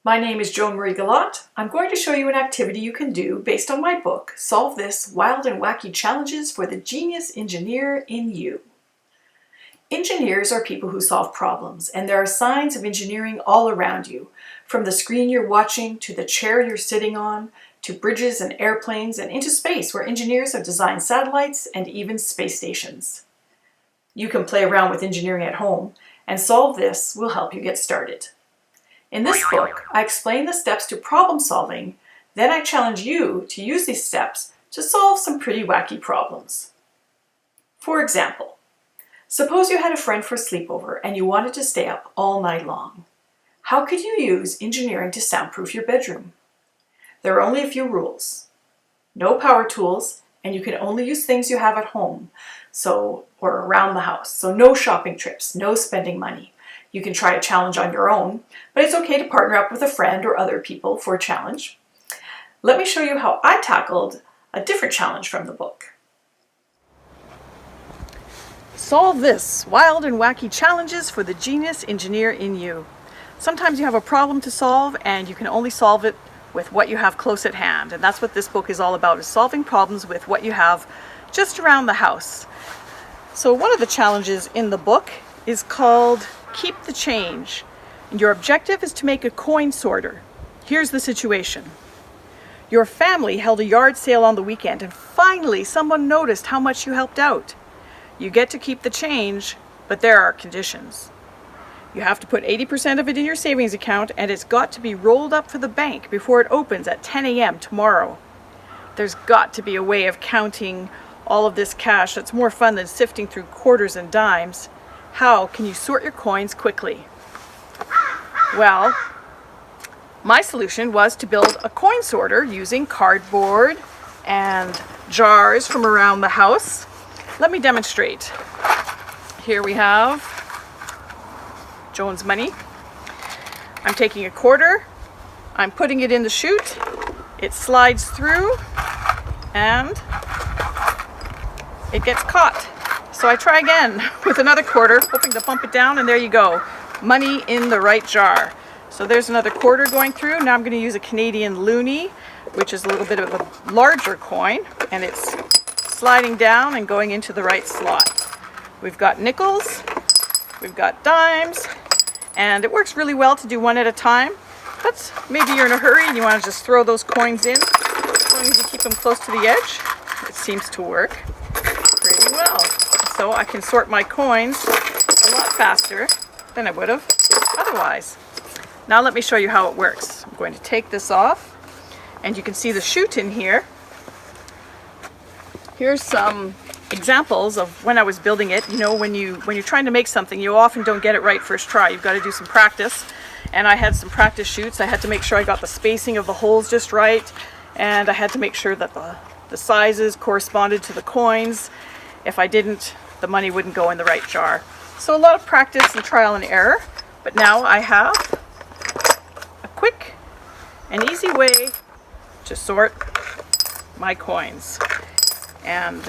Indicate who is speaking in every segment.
Speaker 1: My name is Joan Galat. I'm going to show you an activity you can do based on my book, Solve This: Wild and Wacky Challenges for the Genius Engineer in You. Engineers are people who solve problems, and there are signs of engineering all around you, from the screen you're watching, to the chair you're sitting on, to bridges and airplanes, and into space, where engineers have designed satellites and even space stations. You can play around with engineering at home, and Solve This will help you get started. In this book, I explain the steps to problem solving, then I challenge you to use these steps to solve some pretty wacky problems. For example, suppose you had a friend for a sleepover and you wanted to stay up all night long. How could you use engineering to soundproof your bedroom? There are only a few rules. No power tools, and you can only use things you have at home, or around the house. So no shopping trips, no spending money. You can try a challenge on your own, but it's okay to partner up with a friend or other people for a challenge. Let me show you how I tackled a different challenge from the book. Solve this: wild and wacky challenges for the genius engineer in you. Sometimes you have a problem to solve and you can only solve it with what you have close at hand. And that's what this book is all about, is solving problems with what you have just around the house. So one of the challenges in the book is called Keep the Change. And your objective is to make a coin sorter. Here's the situation. Your family held a yard sale on the weekend and finally someone noticed how much you helped out. You get to keep the change, but there are conditions. You have to put 80% of it in your savings account, and it's got to be rolled up for the bank before it opens at 10 a.m. tomorrow. There's got to be a way of counting all of this cash that's more fun than sifting through quarters and dimes. How can you sort your coins quickly? Well, my solution was to build a coin sorter using cardboard and jars from around the house. Let me demonstrate. Here we have Joan's money. I'm taking a quarter, I'm putting it in the chute, it slides through, and it gets caught. So I try again with another quarter, hoping to bump it down, and there you go. Money in the right jar. So there's another quarter going through. Now I'm going to use a Canadian loonie, which is a little bit of a larger coin, and it's sliding down and going into the right slot. We've got nickels, we've got dimes, and it works really well to do one at a time. But maybe you're in a hurry and you want to just throw those coins in. As long as you keep them close to the edge, it seems to work pretty well. So I can sort my coins a lot faster than I would have otherwise. Now let me show you how it works. I'm going to take this off, and you can see the chute in here. Here's some examples of when I was building it. You know, when you're trying to make something, you often don't get it right first try. You've got to do some practice. And I had some practice chutes. I had to make sure I got the spacing of the holes just right, and I had to make sure that the sizes corresponded to the coins. If I didn't, the money wouldn't go in the right jar. So a lot of practice and trial and error, but now I have a quick and easy way to sort my coins. And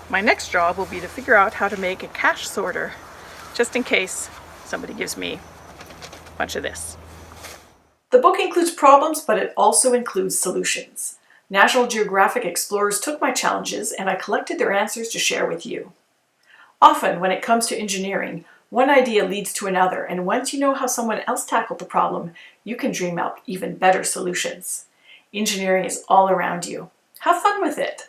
Speaker 1: my next job will be to figure out how to make a cash sorter, just in case somebody gives me a bunch of this. The book includes problems, but it also includes solutions. National Geographic explorers took my challenges and I collected their answers to share with you. Often, when it comes to engineering, one idea leads to another, and once you know how someone else tackled the problem, you can dream up even better solutions. Engineering is all around you. Have fun with it.